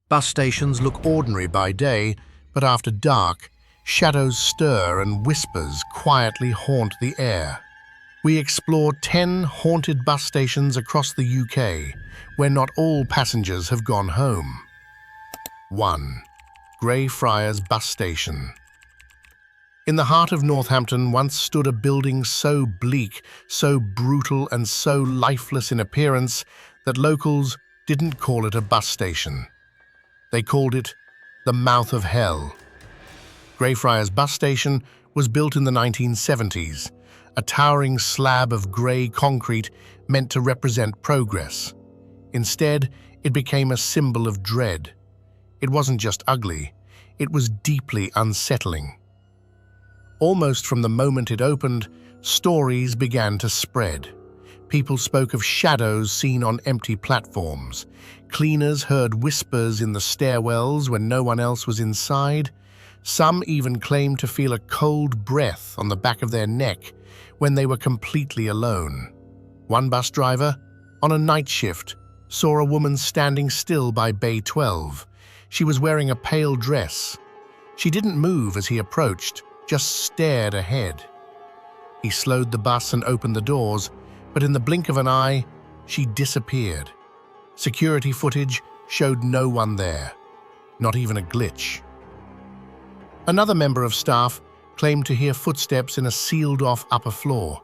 Bus stations look ordinary by day, but after dark, shadows stir and whispers quietly haunt the air. We explore 10 haunted bus stations across the UK, where not all passengers have gone home. 1. Grayfriars Bus Station. In the heart of Northampton once stood a building so bleak, so brutal and so lifeless in appearance that locals didn't call it a bus station. They called it the mouth of hell. Grayfriars Bus Station was built in the 1970s, a towering slab of grey concrete meant to represent progress. Instead, it became a symbol of dread. It wasn't just ugly, it was deeply unsettling. Almost from the moment it opened, stories began to spread. People spoke of shadows seen on empty platforms. Cleaners heard whispers in the stairwells when no one else was inside. Some even claimed to feel a cold breath on the back of their neck when they were completely alone. One bus driver, on a night shift, saw a woman standing still by Bay 12. She was wearing a pale dress. She didn't move as he approached, just stared ahead. He slowed the bus and opened the doors, but in the blink of an eye, she disappeared. Security footage showed no one there, not even a glitch. Another member of staff claimed to hear footsteps in a sealed-off upper floor.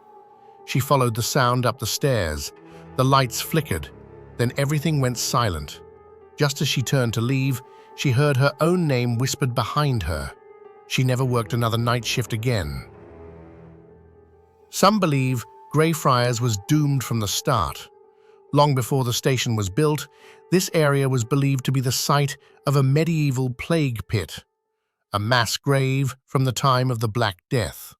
She followed the sound up the stairs. The lights flickered, then everything went silent. Just as she turned to leave, she heard her own name whispered behind her. She never worked another night shift again. Some believe Grayfriars was doomed from the start. Long before the station was built, this area was believed to be the site of a medieval plague pit, a mass grave from the time of the Black Death.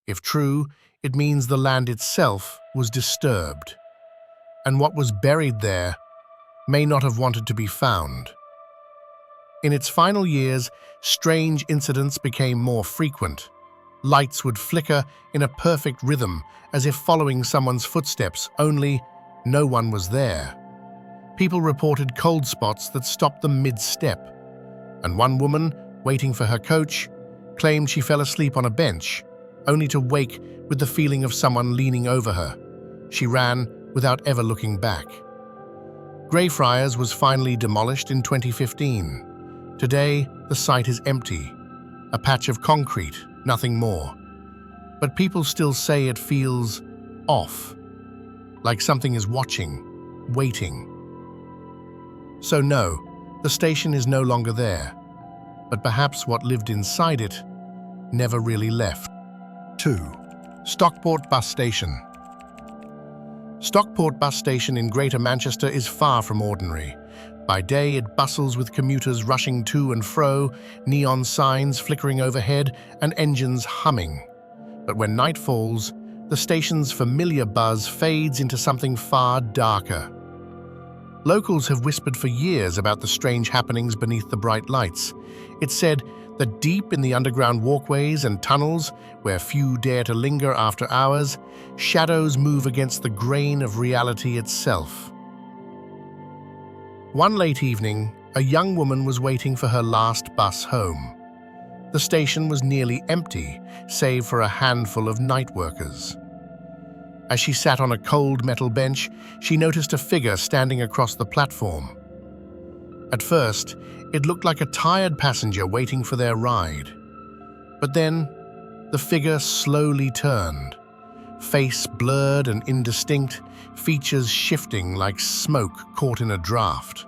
If true, it means the land itself was disturbed, and what was buried there may not have wanted to be found. In its final years, strange incidents became more frequent. Lights would flicker in a perfect rhythm, as if following someone's footsteps, only no one was there. People reported cold spots that stopped them mid-step, and one woman, waiting for her coach, claimed she fell asleep on a bench, only to wake with the feeling of someone leaning over her. She ran without ever looking back. Grayfriars was finally demolished in 2015. Today, the site is empty, a patch of concrete, nothing more. But people still say it feels off, like something is watching, waiting. So no, the station is no longer there, but perhaps what lived inside it never really left. 2. Stockport Bus Station. Stockport Bus Station in Greater Manchester is far from ordinary. By day, it bustles with commuters rushing to and fro, neon signs flickering overhead, and engines humming. But when night falls, the station's familiar buzz fades into something far darker. Locals have whispered for years about the strange happenings beneath the bright lights. It's said that deep in the underground walkways and tunnels, where few dare to linger after hours, shadows move against the grain of reality itself. One late evening, a young woman was waiting for her last bus home. The station was nearly empty, save for a handful of night workers. As she sat on a cold metal bench, she noticed a figure standing across the platform. At first, it looked like a tired passenger waiting for their ride. But then, the figure slowly turned, face blurred and indistinct, features shifting like smoke caught in a draft.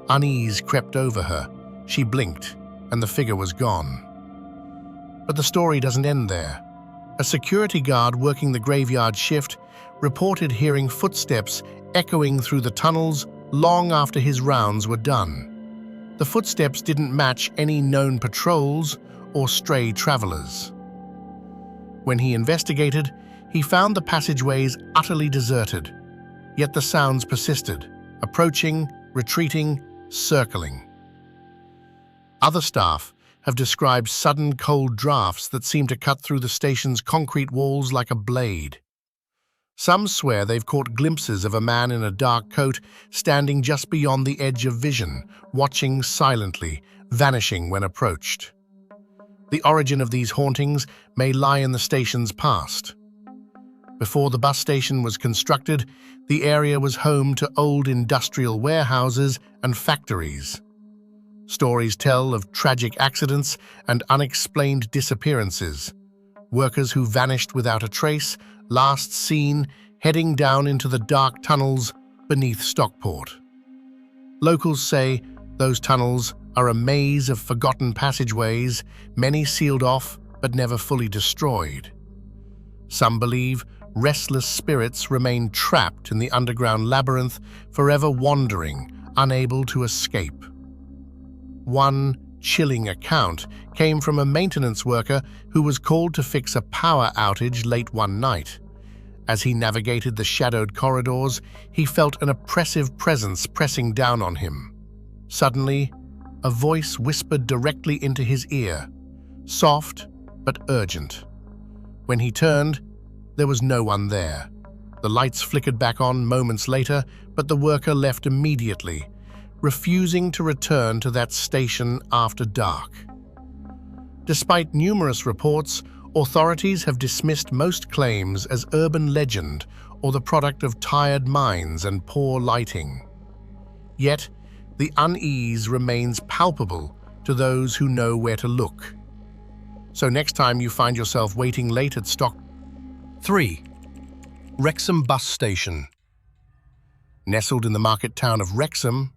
Unease crept over her. She blinked, and the figure was gone. But the story doesn't end there. A security guard working the graveyard shift reported hearing footsteps echoing through the tunnels long after his rounds were done. The footsteps didn't match any known patrols or stray travelers. When he investigated, he found the passageways utterly deserted, yet the sounds persisted, approaching, retreating, circling. Other staff have described sudden cold drafts that seem to cut through the station's concrete walls like a blade. Some swear they've caught glimpses of a man in a dark coat standing just beyond the edge of vision, watching silently, vanishing when approached. The origin of these hauntings may lie in the station's past. Before the bus station was constructed, the area was home to old industrial warehouses and factories. Stories tell of tragic accidents and unexplained disappearances. Workers who vanished without a trace, last seen heading down into the dark tunnels beneath Stockport. Locals say those tunnels are a maze of forgotten passageways, many sealed off but never fully destroyed. Some believe restless spirits remain trapped in the underground labyrinth, forever wandering, unable to escape. One chilling account came from a maintenance worker who was called to fix a power outage late one night. As he navigated the shadowed corridors, he felt an oppressive presence pressing down on him. Suddenly, a voice whispered directly into his ear, soft but urgent. When he turned, there was no one there. The lights flickered back on moments later, but the worker left immediately, refusing to return to that station after dark. Despite numerous reports, authorities have dismissed most claims as urban legend or the product of tired minds and poor lighting. Yet, the unease remains palpable to those who know where to look. So next time you find yourself waiting late at 3. Rexom Bus Station. Nestled in the market town of Wrexham,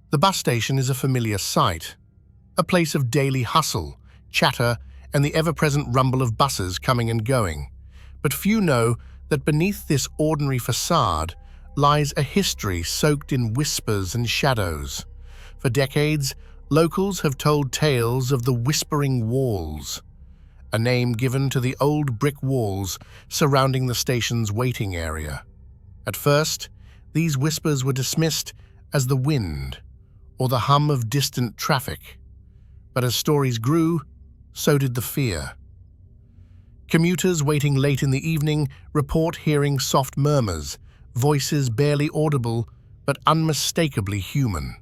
the bus station is a familiar sight, a place of daily hustle, chatter, and the ever-present rumble of buses coming and going. But few know that beneath this ordinary facade lies a history soaked in whispers and shadows. For decades, locals have told tales of the Whispering Walls, a name given to the old brick walls surrounding the station's waiting area. At first, these whispers were dismissed as the wind or the hum of distant traffic. But as stories grew, so did the fear. Commuters waiting late in the evening report hearing soft murmurs, voices barely audible but unmistakably human.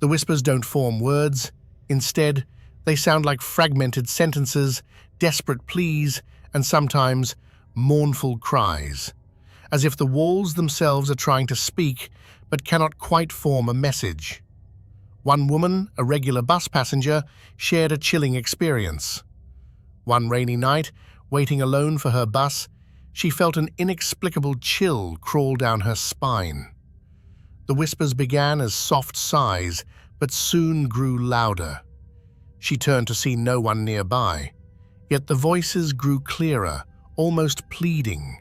The whispers don't form words. Instead, they sound like fragmented sentences, desperate pleas, and sometimes mournful cries, as if the walls themselves are trying to speak but cannot quite form a message. One woman, a regular bus passenger, shared a chilling experience. One rainy night, waiting alone for her bus, she felt an inexplicable chill crawl down her spine. The whispers began as soft sighs, but soon grew louder. She turned to see no one nearby, yet the voices grew clearer, almost pleading.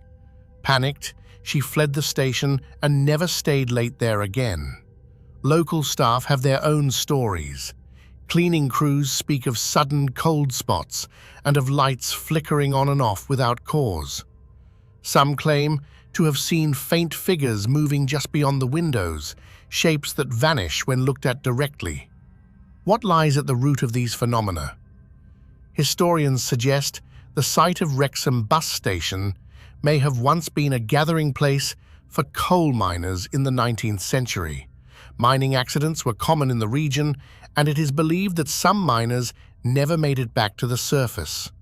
Panicked, she fled the station and never stayed late there again. Local staff have their own stories. Cleaning crews speak of sudden cold spots and of lights flickering on and off without cause. Some claim to have seen faint figures moving just beyond the windows, shapes that vanish when looked at directly. What lies at the root of these phenomena? Historians suggest the site of Rexom Bus Station may have once been a gathering place for coal miners in the 19th century. Mining accidents were common in the region, and it is believed that some miners never made it back to the surface.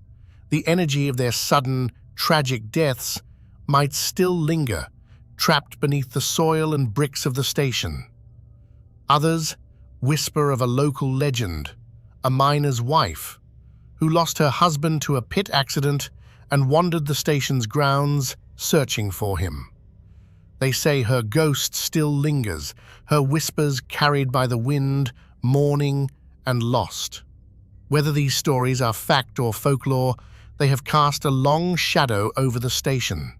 The energy of their sudden, tragic deaths might still linger, trapped beneath the soil and bricks of the station. Others whisper of a local legend, a miner's wife, who lost her husband to a pit accident and wandered the station's grounds searching for him. They say her ghost still lingers, her whispers carried by the wind, mourning and lost. Whether these stories are fact or folklore, they have cast a long shadow over the station.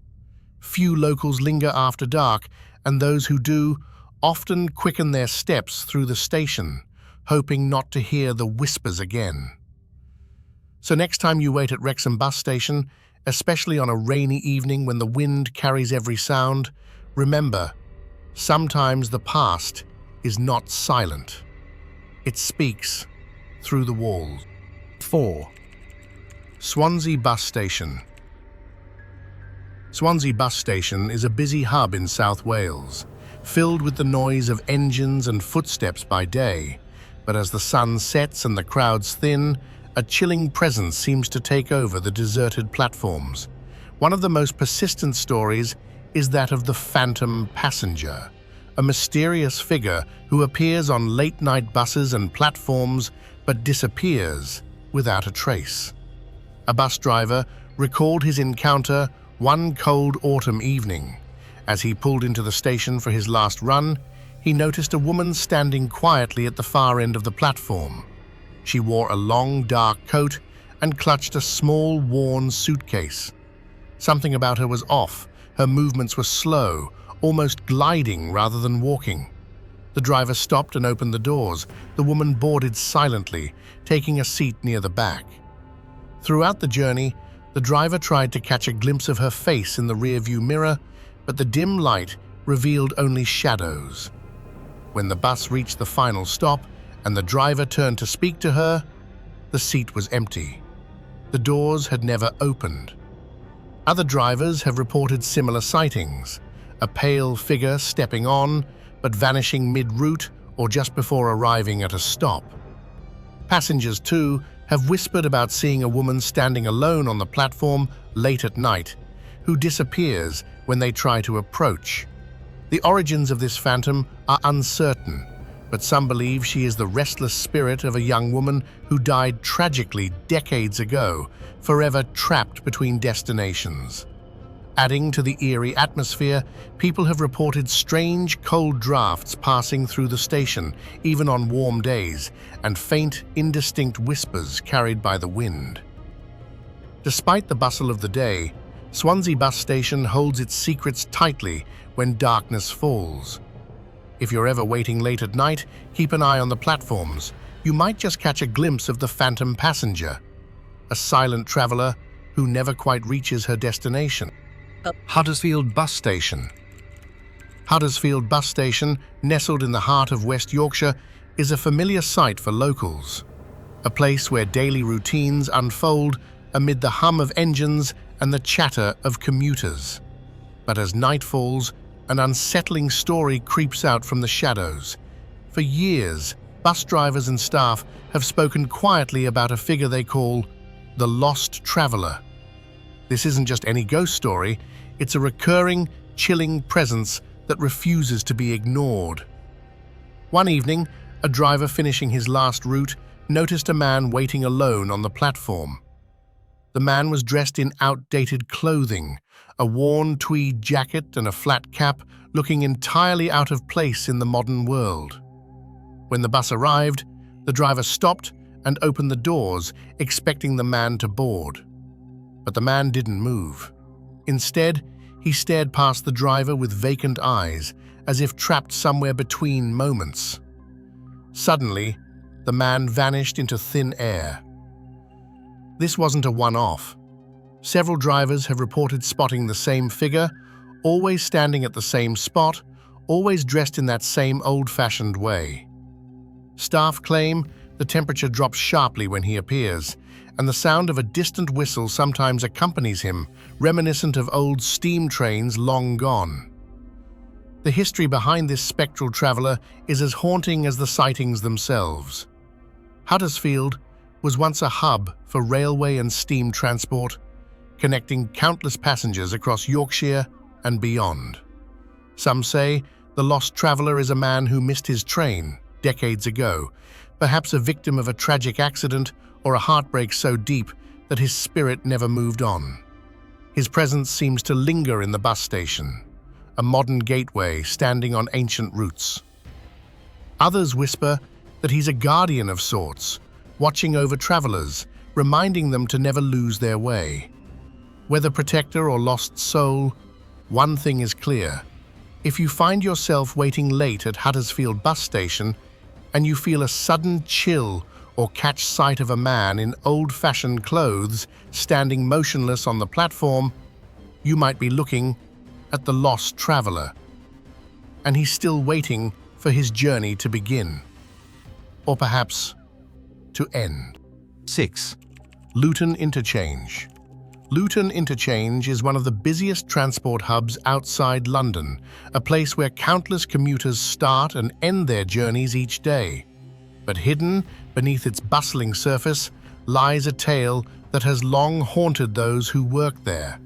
Few locals linger after dark, and those who do often quicken their steps through the station, hoping not to hear the whispers again. So next time you wait at Rexom Bus Station, especially on a rainy evening when the wind carries every sound, remember, sometimes the past is not silent. It speaks through the walls. 4. Swansea Bus Station. Swansea Bus Station is a busy hub in South Wales, filled with the noise of engines and footsteps by day, but as the sun sets and the crowds thin, a chilling presence seems to take over the deserted platforms. One of the most persistent stories is that of the phantom passenger, a mysterious figure who appears on late-night buses and platforms but disappears without a trace. A bus driver recalled his encounter one cold autumn evening. As he pulled into the station for his last run, he noticed a woman standing quietly at the far end of the platform. She wore a long, dark coat and clutched a small, worn suitcase. Something about her was off. Her movements were slow, almost gliding rather than walking. The driver stopped and opened the doors. The woman boarded silently, taking a seat near the back. Throughout the journey, the driver tried to catch a glimpse of her face in the rearview mirror, but the dim light revealed only shadows. When the bus reached the final stop and the driver turned to speak to her, the seat was empty. The doors had never opened. Other drivers have reported similar sightings, a pale figure stepping on, but vanishing mid-route or just before arriving at a stop. Passengers, too, have whispered about seeing a woman standing alone on the platform late at night, who disappears when they try to approach. The origins of this phantom are uncertain, but some believe she is the restless spirit of a young woman who died tragically decades ago, forever trapped between destinations. Adding to the eerie atmosphere, people have reported strange cold drafts passing through the station, even on warm days, and faint, indistinct whispers carried by the wind. Despite the bustle of the day, Swansea Bus Station holds its secrets tightly when darkness falls. If you're ever waiting late at night, keep an eye on the platforms. You might just catch a glimpse of the phantom passenger, a silent traveler who never quite reaches her destination. Huddersfield Bus Station. Huddersfield Bus Station, nestled in the heart of West Yorkshire, is a familiar sight for locals, a place where daily routines unfold amid the hum of engines and the chatter of commuters. But as night falls, an unsettling story creeps out from the shadows. For years, bus drivers and staff have spoken quietly about a figure they call the Lost Traveller. This isn't just any ghost story, it's a recurring, chilling presence that refuses to be ignored. One evening, a driver finishing his last route noticed a man waiting alone on the platform. The man was dressed in outdated clothing, a worn tweed jacket and a flat cap, looking entirely out of place in the modern world. When the bus arrived, the driver stopped and opened the doors, expecting the man to board. But the man didn't move. Instead, he stared past the driver with vacant eyes, as if trapped somewhere between moments. Suddenly, the man vanished into thin air. This wasn't a one-off. Several drivers have reported spotting the same figure, always standing at the same spot, always dressed in that same old-fashioned way. Staff claim the temperature drops sharply when he appears, and the sound of a distant whistle sometimes accompanies him, reminiscent of old steam trains long gone. The history behind this spectral traveller is as haunting as the sightings themselves. Huddersfield was once a hub for railway and steam transport, connecting countless passengers across Yorkshire and beyond. Some say the lost traveller is a man who missed his train decades ago, perhaps a victim of a tragic accident or a heartbreak so deep that his spirit never moved on. His presence seems to linger in the bus station, a modern gateway standing on ancient roots. Others whisper that he's a guardian of sorts, watching over travellers, reminding them to never lose their way. Whether protector or lost soul, one thing is clear. If you find yourself waiting late at Huddersfield Bus Station and you feel a sudden chill or catch sight of a man in old-fashioned clothes standing motionless on the platform, you might be looking at the lost traveller, and he's still waiting for his journey to begin, or perhaps to end. 6. Luton Interchange. Luton Interchange is one of the busiest transport hubs outside London, a place where countless commuters start and end their journeys each day. But hidden beneath its bustling surface lies a tale that has long haunted those who work there,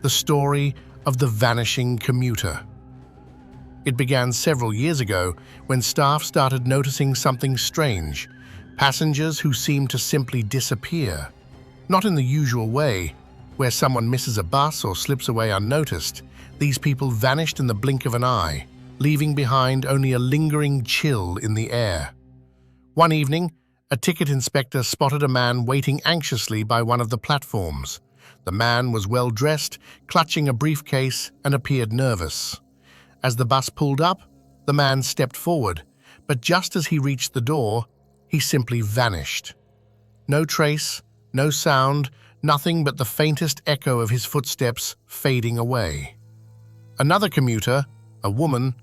the story of the vanishing commuter. It began several years ago when staff started noticing something strange, passengers who seemed to simply disappear. Not in the usual way, where someone misses a bus or slips away unnoticed. These people vanished in the blink of an eye, leaving behind only a lingering chill in the air. One evening, a ticket inspector spotted a man waiting anxiously by one of the platforms. The man was well dressed, clutching a briefcase, and appeared nervous. As the bus pulled up, the man stepped forward, but just as he reached the door, he simply vanished. No trace, no sound, nothing but the faintest echo of his footsteps fading away. Another commuter, a woman,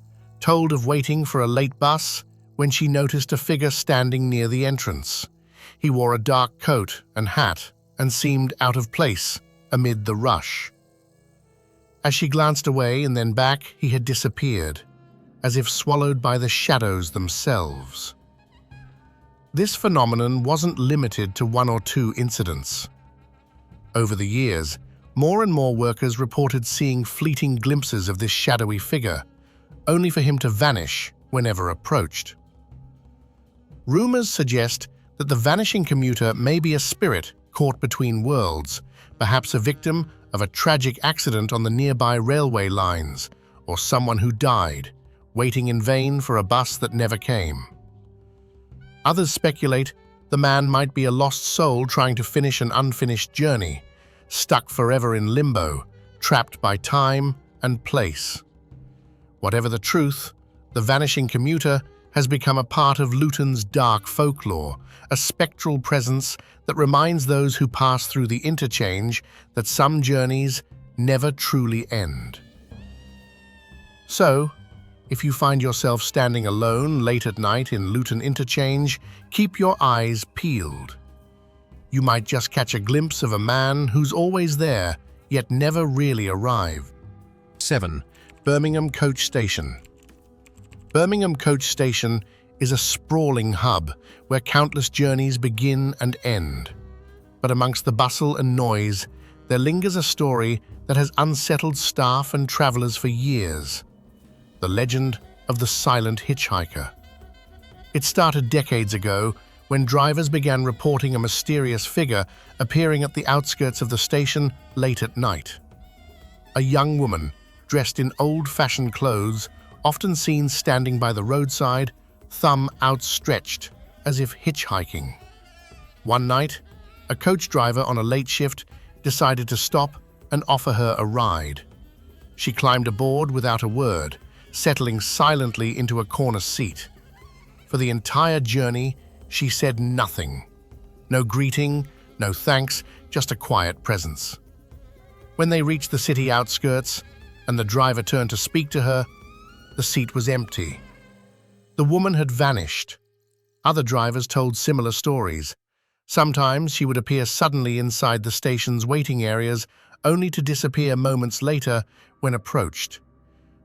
told of waiting for a late bus when she noticed a figure standing near the entrance. He wore a dark coat and hat and seemed out of place amid the rush. As she glanced away and then back, he had disappeared, as if swallowed by the shadows themselves. This phenomenon wasn't limited to one or two incidents. Over the years, more and more workers reported seeing fleeting glimpses of this shadowy figure, only for him to vanish whenever approached. Rumors suggest that the vanishing commuter may be a spirit caught between worlds, perhaps a victim of a tragic accident on the nearby railway lines, or someone who died, waiting in vain for a bus that never came. Others speculate the man might be a lost soul trying to finish an unfinished journey, stuck forever in limbo, trapped by time and place. Whatever the truth, the vanishing commuter has become a part of Luton's dark folklore, a spectral presence that reminds those who pass through the interchange that some journeys never truly end. So, if you find yourself standing alone late at night in Luton Interchange, keep your eyes peeled. You might just catch a glimpse of a man who's always there, yet never really arrived. 7. Birmingham Coach Station. Birmingham Coach Station is a sprawling hub where countless journeys begin and end. But amongst the bustle and noise, there lingers a story that has unsettled staff and travellers for years. The legend of the silent hitchhiker. It started decades ago when drivers began reporting a mysterious figure appearing at the outskirts of the station late at night. A young woman, dressed in old-fashioned clothes, often seen standing by the roadside, thumb outstretched, as if hitchhiking. One night, a coach driver on a late shift decided to stop and offer her a ride. She climbed aboard without a word, settling silently into a corner seat. For the entire journey, she said nothing. No greeting, no thanks, just a quiet presence. When they reached the city outskirts and the driver turned to speak to her, the seat was empty. The woman had vanished. Other drivers told similar stories. Sometimes she would appear suddenly inside the station's waiting areas, only to disappear moments later when approached.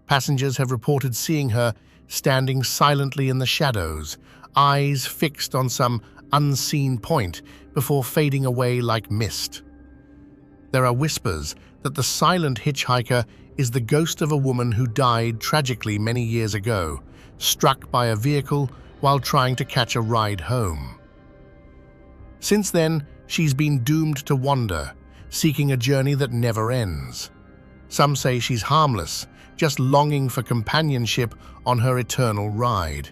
Passengers have reported seeing her standing silently in the shadows, eyes fixed on some unseen point before fading away like mist. There are whispers that the silent hitchhiker is the ghost of a woman who died tragically many years ago, struck by a vehicle while trying to catch a ride home. Since then, she's been doomed to wander, seeking a journey that never ends. Some say she's harmless, just longing for companionship on her eternal ride.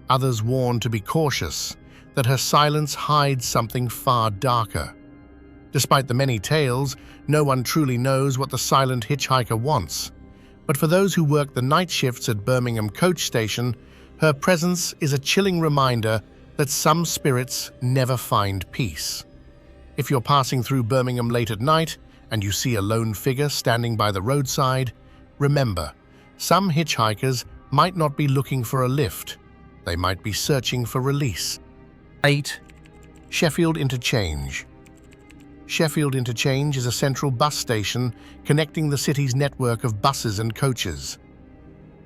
Others warn to be cautious, that her silence hides something far darker. Despite the many tales, no one truly knows what the silent hitchhiker wants. But for those who work the night shifts at Birmingham Coach Station, her presence is a chilling reminder that some spirits never find peace. If you're passing through Birmingham late at night and you see a lone figure standing by the roadside, remember, some hitchhikers might not be looking for a lift. They might be searching for release. 8. Sheffield Interchange. Sheffield Interchange is a central bus station connecting the city's network of buses and coaches.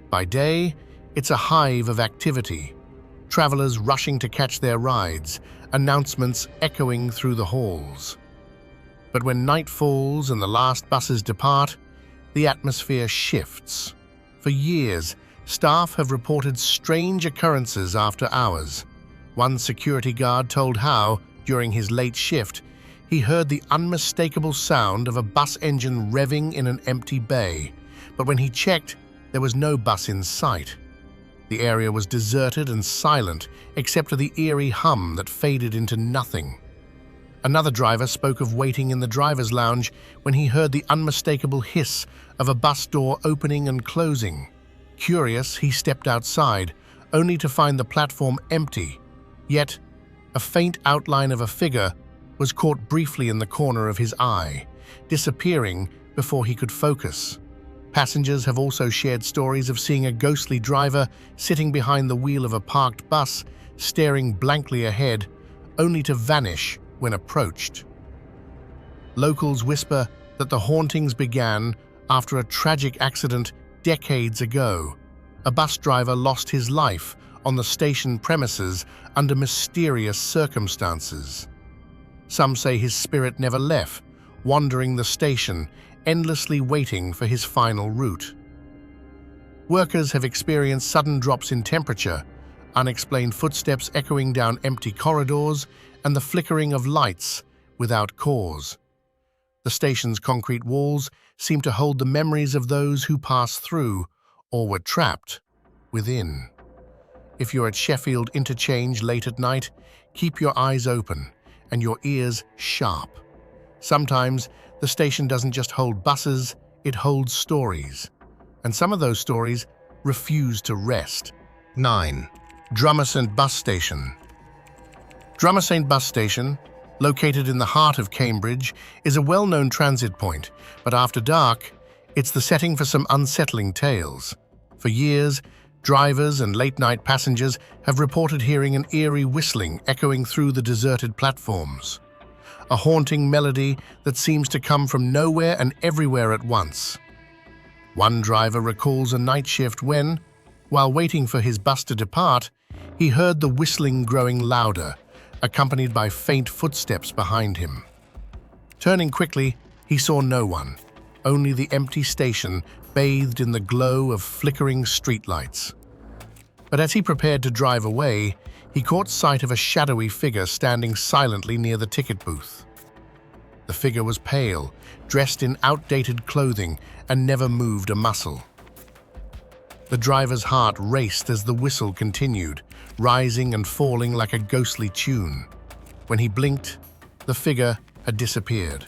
By day, it's a hive of activity, travellers rushing to catch their rides, announcements echoing through the halls. But when night falls and the last buses depart, the atmosphere shifts. For years, staff have reported strange occurrences after hours. One security guard told how, during his late shift, he heard the unmistakable sound of a bus engine revving in an empty bay, but when he checked, there was no bus in sight. The area was deserted and silent, except for the eerie hum that faded into nothing. Another driver spoke of waiting in the driver's lounge when he heard the unmistakable hiss of a bus door opening and closing. Curious, he stepped outside, only to find the platform empty. Yet, a faint outline of a figure was caught briefly in the corner of his eye, disappearing before he could focus. Passengers have also shared stories of seeing a ghostly driver sitting behind the wheel of a parked bus, staring blankly ahead, only to vanish when approached. Locals whisper that the hauntings began after a tragic accident decades ago. A bus driver lost his life on the station premises under mysterious circumstances. Some say his spirit never left, wandering the station, endlessly waiting for his final route. Workers have experienced sudden drops in temperature, unexplained footsteps echoing down empty corridors, and the flickering of lights without cause. The station's concrete walls seem to hold the memories of those who passed through or were trapped within. If you're at Sheffield Interchange late at night, keep your eyes open and your ears sharp. Sometimes the station doesn't just hold buses, it holds stories. And some of those stories refuse to rest. 9. Drummersent Bus Station. Drummersent Bus Station, located in the heart of Cambridge, is a well-known transit point, but after dark, it's the setting for some unsettling tales. For years, drivers and late-night passengers have reported hearing an eerie whistling echoing through the deserted platforms. A haunting melody that seems to come from nowhere and everywhere at once. One driver recalls a night shift when, while waiting for his bus to depart, he heard the whistling growing louder, accompanied by faint footsteps behind him. Turning quickly, he saw no one, only the empty station bathed in the glow of flickering streetlights. But as he prepared to drive away, he caught sight of a shadowy figure standing silently near the ticket booth. The figure was pale, dressed in outdated clothing, and never moved a muscle. The driver's heart raced as the whistle continued, rising and falling like a ghostly tune. When he blinked, the figure had disappeared.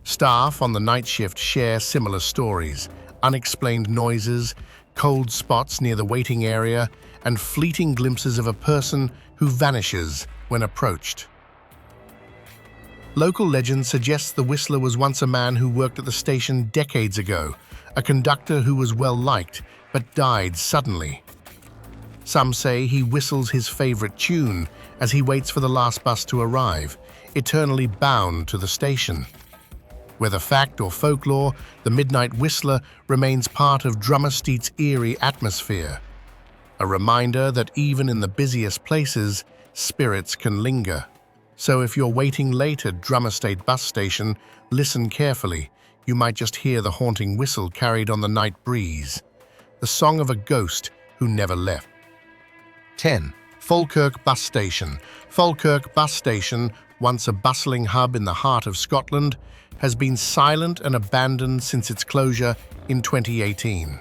Staff on the night shift share similar stories: unexplained noises, cold spots near the waiting area, and fleeting glimpses of a person who vanishes when approached. Local legend suggests the whistler was once a man who worked at the station decades ago, a conductor who was well-liked but died suddenly. Some say he whistles his favorite tune as he waits for the last bus to arrive, eternally bound to the station. Whether fact or folklore, the midnight whistler remains part of Drummersteat's eerie atmosphere, a reminder that even in the busiest places, spirits can linger. So if you're waiting late at Drummerstet Bus Station, listen carefully. You might just hear the haunting whistle carried on the night breeze, the song of a ghost who never left. 10. Falkirk Bus Station. Falkirk Bus Station, once a bustling hub in the heart of Scotland, has been silent and abandoned since its closure in 2018.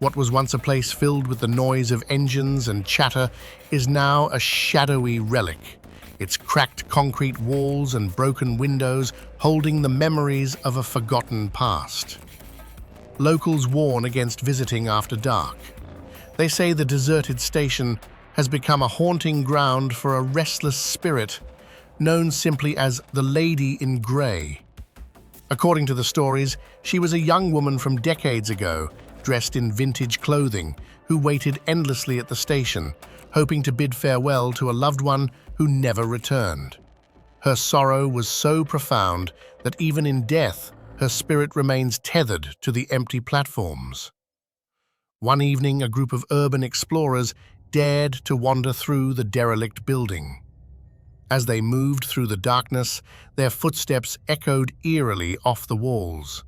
What was once a place filled with the noise of engines and chatter is now a shadowy relic, its cracked concrete walls and broken windows holding the memories of a forgotten past. Locals warn against visiting after dark. They say the deserted station has become a haunting ground for a restless spirit known simply as the Lady in Grey. According to the stories, she was a young woman from decades ago, dressed in vintage clothing, who waited endlessly at the station, hoping to bid farewell to a loved one who never returned. Her sorrow was so profound that even in death, her spirit remains tethered to the empty platforms. One evening, a group of urban explorers dared to wander through the derelict building. As they moved through the darkness, their footsteps echoed eerily off the walls.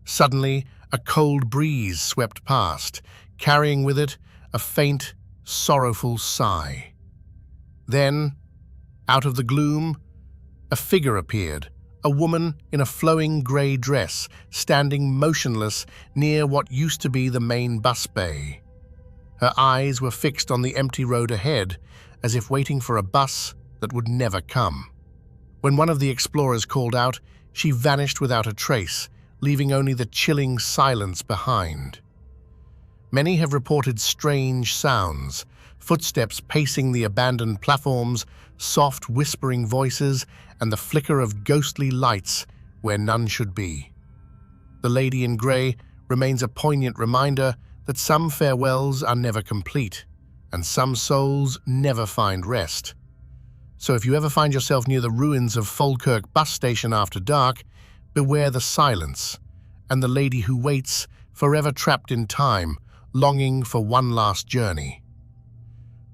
Suddenly, a cold breeze swept past, carrying with it a faint, sorrowful sigh. Then, out of the gloom, a figure appeared, a woman in a flowing grey dress, standing motionless near what used to be the main bus bay. Her eyes were fixed on the empty road ahead, as if waiting for a bus that would never come. When one of the explorers called out, she vanished without a trace, leaving only the chilling silence behind. Many have reported strange sounds, footsteps pacing the abandoned platforms, soft whispering voices, and the flicker of ghostly lights where none should be. The Lady in Grey remains a poignant reminder that some farewells are never complete, and some souls never find rest. So if you ever find yourself near the ruins of Falkirk Bus Station after dark, beware the silence and the lady who waits, forever trapped in time, longing for one last journey.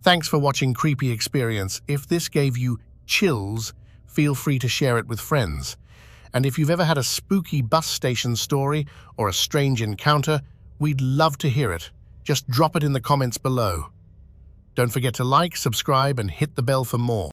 Thanks for watching Creepy Experience. If this gave you chills, feel free to share it with friends. And if you've ever had a spooky bus station story or a strange encounter, we'd love to hear it. Just drop it in the comments below. Don't forget to like, subscribe, and hit the bell for more.